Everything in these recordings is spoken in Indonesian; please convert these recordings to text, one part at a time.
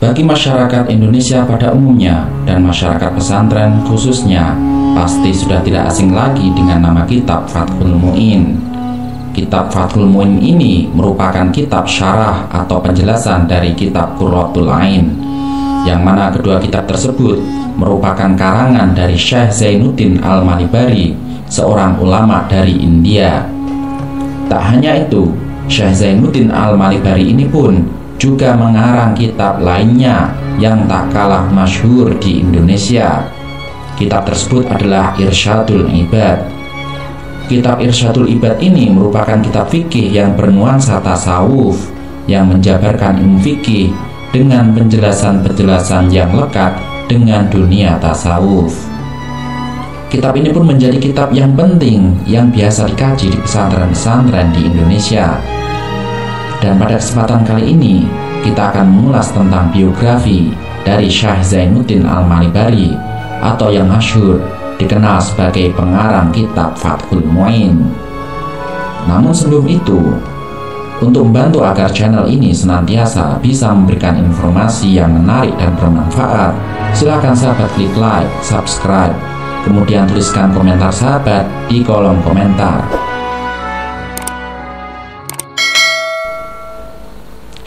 Bagi masyarakat Indonesia pada umumnya dan masyarakat pesantren khususnya, pasti sudah tidak asing lagi dengan nama kitab Fathul Mu'in. Kitab Fathul Mu'in ini merupakan kitab syarah atau penjelasan dari kitab Qurratul Ain, yang mana kedua kitab tersebut merupakan karangan dari Syekh Zainuddin Al-Malibari, seorang ulama dari India. Tak hanya itu, Syekh Zainuddin Al-Malibari ini pun juga mengarang kitab lainnya yang tak kalah masyhur di Indonesia. Kitab tersebut adalah Irsyadul Ibad. Kitab Irsyadul Ibad ini merupakan kitab fikih yang bernuansa tasawuf, yang menjabarkan ilmu fikih dengan penjelasan-penjelasan yang lekat dengan dunia tasawuf. Kitab ini pun menjadi kitab yang penting yang biasa dikaji di pesantren-pesantren di Indonesia. Dan pada kesempatan kali ini, kita akan mengulas tentang biografi dari Syekh Zainuddin Al-Malibari, atau yang masyhur dikenal sebagai pengarang kitab Fathul Mu'in. Namun sebelum itu, untuk membantu agar channel ini senantiasa bisa memberikan informasi yang menarik dan bermanfaat, silakan sahabat klik like, subscribe, kemudian tuliskan komentar sahabat di kolom komentar.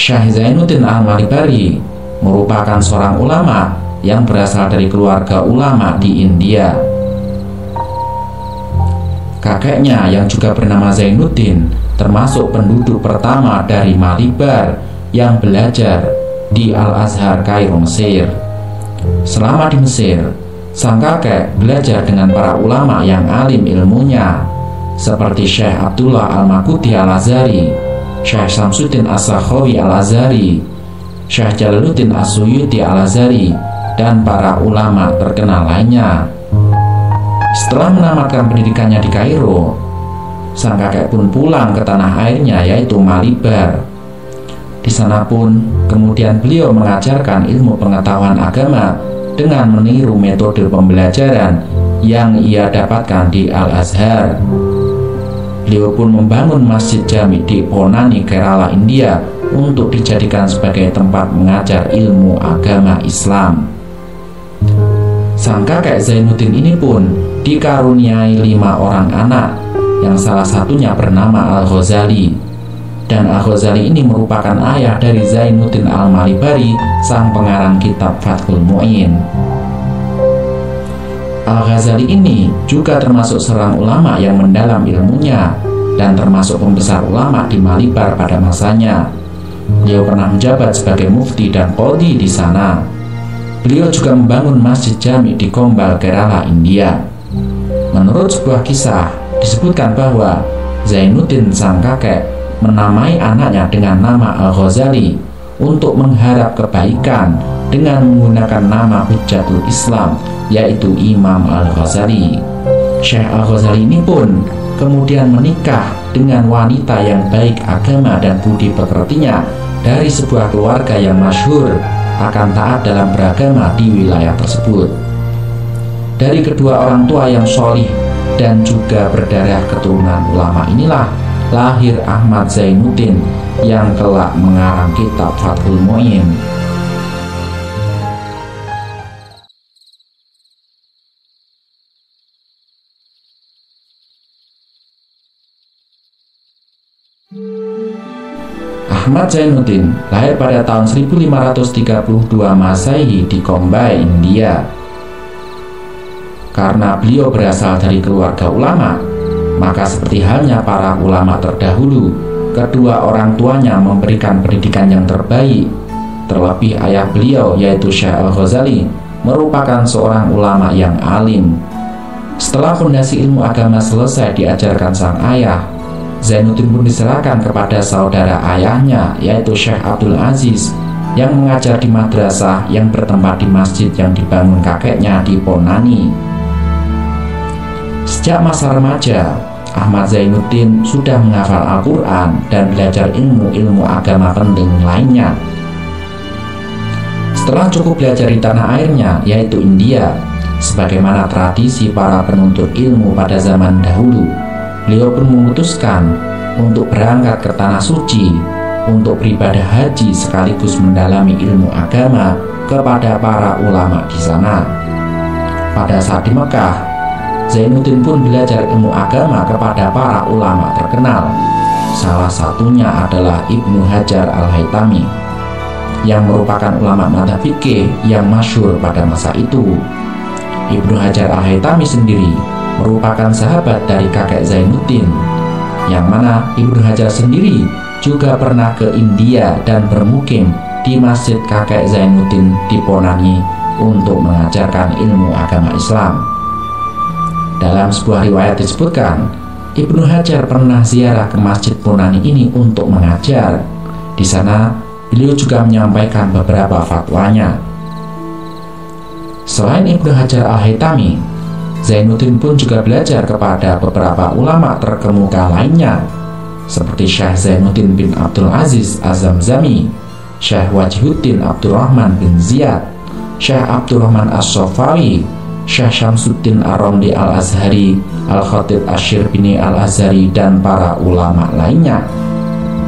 Syekh Zainuddin Al-Malibari merupakan seorang ulama yang berasal dari keluarga ulama di India. Kakeknya yang juga bernama Zainuddin termasuk penduduk pertama dari Malibar yang belajar di Al-Azhar Kairo, Mesir. Selama di Mesir, sang kakek belajar dengan para ulama yang alim ilmunya seperti Syekh Abdullah Al-Maghudi Al-Azhari, Syekh Samsuddin As-Sakhawi Al-Azhari, Syekh Jalaluddin As-Suyuti Al-Azhari, dan para ulama terkenal lainnya. Setelah menamatkan pendidikannya di Kairo, sang kakek pun pulang ke tanah airnya, yaitu Malibar. Di sana pun kemudian beliau mengajarkan ilmu pengetahuan agama dengan meniru metode pembelajaran yang ia dapatkan di Al-Azhar. Beliau pun membangun masjid jami di Ponani, Kerala, India untuk dijadikan sebagai tempat mengajar ilmu agama Islam. Sang kakek Zainuddin ini pun dikaruniai 5 orang anak, yang salah satunya bernama Al-Ghazali. Dan Al-Ghazali ini merupakan ayah dari Zainuddin Al-Malibari, sang pengarang kitab Fathul Mu'in. Al-Ghazali ini juga termasuk seorang ulama yang mendalam ilmunya dan termasuk pembesar ulama di Malibar pada masanya. Beliau pernah menjabat sebagai mufti dan qadhi di sana. Beliau juga membangun masjid jami di Kombal, Kerala, India. Menurut sebuah kisah, disebutkan bahwa Zainuddin sang kakek menamai anaknya dengan nama Al-Ghazali untuk mengharap kebaikan dengan menggunakan nama Hujjatul Islam, yaitu Imam Al-Ghazali. Syekh Al-Ghazali ini pun kemudian menikah dengan wanita yang baik agama dan budi pekertinya dari sebuah keluarga yang masyhur akan taat dalam beragama di wilayah tersebut. Dari kedua orang tua yang sholih dan juga berdarah keturunan ulama inilah lahir Ahmad Zainuddin yang kelak mengarang kitab Fathul Mu'in. Ahmad Zainuddin lahir pada tahun 1532 Masehi di Bombay, India. Karena beliau berasal dari keluarga ulama, maka seperti halnya para ulama terdahulu, kedua orang tuanya memberikan pendidikan yang terbaik. Terlebih ayah beliau, yaitu Syekh Al-Ghazali, merupakan seorang ulama yang alim. Setelah fondasi ilmu agama selesai diajarkan sang ayah, Zainuddin pun diserahkan kepada saudara ayahnya, yaitu Syekh Abdul Aziz, yang mengajar di madrasah yang bertempat di masjid yang dibangun kakeknya di Ponani. Sejak masa remaja, Ahmad Zainuddin sudah menghafal Al-Quran dan belajar ilmu-ilmu agama penting lainnya. Setelah cukup belajar di tanah airnya, yaitu India, sebagaimana tradisi para penuntut ilmu pada zaman dahulu, beliau pun memutuskan untuk berangkat ke tanah suci untuk beribadah haji sekaligus mendalami ilmu agama kepada para ulama di sana. Pada saat di Mekah, Zainuddin pun belajar ilmu agama kepada para ulama terkenal. Salah satunya adalah Ibnu Hajar Al-Haytami, yang merupakan ulama madzhab fikih yang masyhur pada masa itu. Ibnu Hajar Al-Haytami sendiri merupakan sahabat dari kakek Zainuddin, yang mana Ibnu Hajar sendiri juga pernah ke India dan bermukim di masjid kakek Zainuddin di Ponani untuk mengajarkan ilmu agama Islam. Dalam sebuah riwayat disebutkan, Ibnu Hajar pernah ziarah ke masjid Ponani ini untuk mengajar. Di sana beliau juga menyampaikan beberapa fatwanya. Selain Ibnu Hajar Al-Haytami, Zainuddin pun juga belajar kepada beberapa ulama terkemuka lainnya, seperti Syekh Zainuddin bin Abdul Aziz Az-Zamzami, Syekh Wajihuddin Abdurrahman bin Ziyad, Syekh Abdurrahman As-Sofawi, Syekh Syamsuddin Ar-Ramli Al-Azhari, Al-Khatib Asy-Syirbini Al-Azhari, dan para ulama lainnya.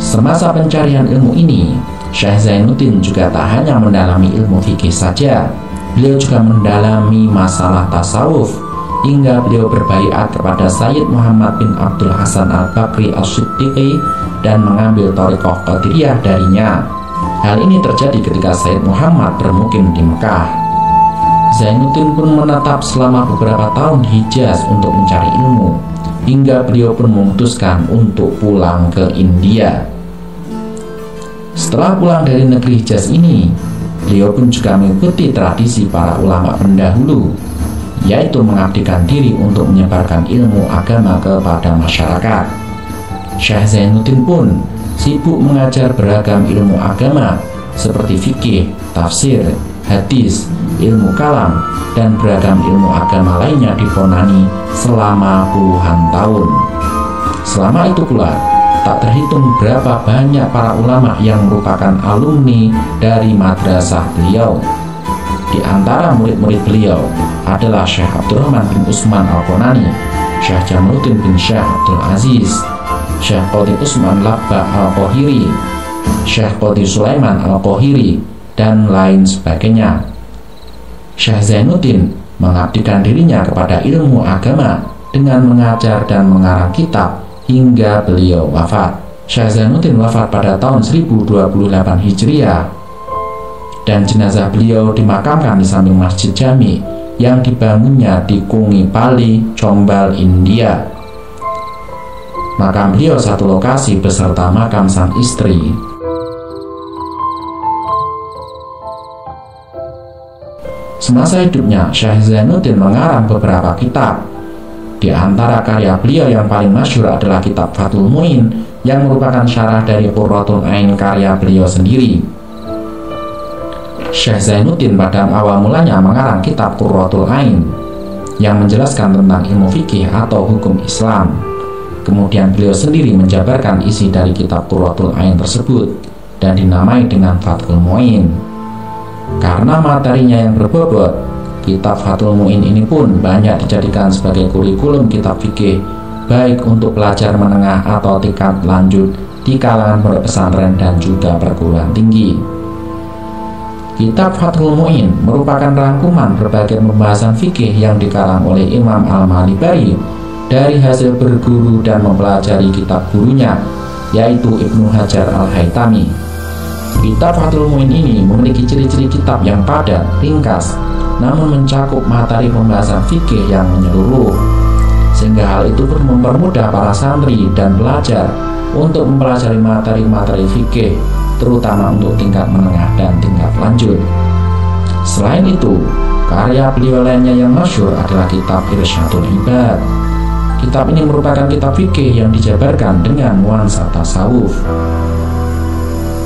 Semasa pencarian ilmu ini, Syekh Zainuddin juga tak hanya mendalami ilmu fikih saja, beliau juga mendalami masalah tasawuf, hingga beliau berbaiat kepada Sayyid Muhammad bin Abdul Hasan Al-Bakri As-Siddiqi dan mengambil thariqah Qadiriyah darinya. Hal ini terjadi ketika Sayyid Muhammad bermukim di Mekah. Zainuddin pun menetap selama beberapa tahun di Hijaz untuk mencari ilmu, hingga beliau pun memutuskan untuk pulang ke India. Setelah pulang dari negeri Hijaz ini, beliau pun juga mengikuti tradisi para ulama pendahulu, yaitu mengabdikan diri untuk menyebarkan ilmu agama kepada masyarakat. Syekh Zainuddin pun sibuk mengajar beragam ilmu agama seperti fikih, tafsir, hadis, ilmu kalam, dan beragam ilmu agama lainnya di Ponani selama puluhan tahun. Selama itu pula, tak terhitung berapa banyak para ulama yang merupakan alumni dari madrasah beliau. Di antara murid-murid beliau adalah Syekh Abdurrahman bin Utsman Al-Qonani, Syekh Jamaluddin bin Syekh Abdul Aziz, Syekh Qadhi Utsman Labbah Al-Qahiri, Syekh Qadhi Sulaiman Al-Qahiri, dan lain sebagainya. Syekh Zainuddin mengabdikan dirinya kepada ilmu agama dengan mengajar dan mengarang kitab hingga beliau wafat. Syekh Zainuddin wafat pada tahun 1028 Hijriah, dan jenazah beliau dimakamkan di samping Masjid Jami yang dibangunnya di Kungi Pali, Jombal, India. Makam beliau satu lokasi beserta makam sang istri. Semasa hidupnya, Syekh Zainuddin mengarang beberapa kitab. Di antara karya beliau yang paling masyhur adalah kitab Fathul Mu'in, yang merupakan syarah dari Qurratul Ain karya beliau sendiri. Syekh Zainuddin pada awal mulanya mengarang kitab Qurratul Ain yang menjelaskan tentang ilmu fikih atau hukum Islam. Kemudian beliau sendiri menjabarkan isi dari kitab Qurratul Ain tersebut dan dinamai dengan Fathul Mu'in. Karena materinya yang berbobot, kitab Fathul Mu'in ini pun banyak dijadikan sebagai kurikulum kitab fikih, baik untuk pelajar menengah atau tingkat lanjut di kalangan pondok pesantren dan juga perguruan tinggi. Kitab Fathul Mu'in merupakan rangkuman berbagai pembahasan fikih yang dikarang oleh Imam Al-Malibari dari hasil berguru dan mempelajari kitab gurunya, yaitu Ibnu Hajar Al-Haytami. Kitab Fathul Mu'in ini memiliki ciri-ciri kitab yang padat, ringkas, namun mencakup materi pembahasan fikih yang menyeluruh, sehingga hal itu pun mempermudah para santri dan pelajar untuk mempelajari materi-materi fikih, terutama untuk tingkat menengah dan tingkat lanjut. Selain itu, karya beliau lainnya yang masyhur adalah kitab Irsyadul Ibad. Kitab ini merupakan kitab fikih yang dijabarkan dengan nuansa tasawuf.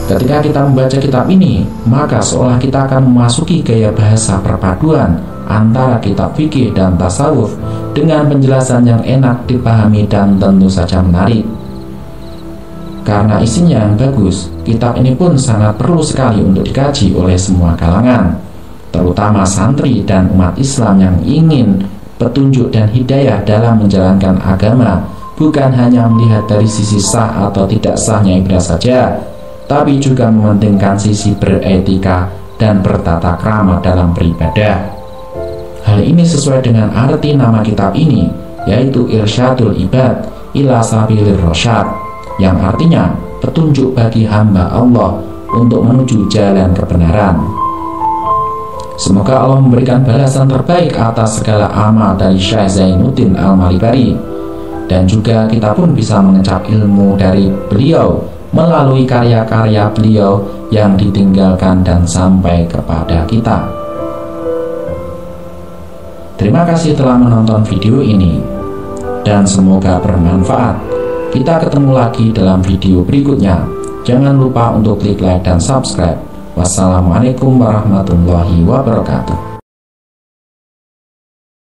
Ketika kita membaca kitab ini, maka seolah kita akan memasuki gaya bahasa perpaduan antara kitab fikih dan tasawuf dengan penjelasan yang enak dipahami dan tentu saja menarik. Karena isinya yang bagus, kitab ini pun sangat perlu sekali untuk dikaji oleh semua kalangan, terutama santri dan umat Islam yang ingin petunjuk dan hidayah dalam menjalankan agama, bukan hanya melihat dari sisi sah atau tidak sahnya ibadah saja, tapi juga mementingkan sisi beretika dan bertata krama dalam beribadah. Hal ini sesuai dengan arti nama kitab ini, yaitu Irsyadul Ibad ila Sabilir Rasyad, yang artinya petunjuk bagi hamba Allah untuk menuju jalan kebenaran. Semoga Allah memberikan balasan terbaik atas segala amal dari Syekh Zainuddin Al-Malibari, dan juga kita pun bisa mengecap ilmu dari beliau melalui karya-karya beliau yang ditinggalkan dan sampai kepada kita. Terima kasih telah menonton video ini, dan semoga bermanfaat. Kita ketemu lagi dalam video berikutnya. Jangan lupa untuk klik like dan subscribe. Wassalamualaikum warahmatullahi wabarakatuh.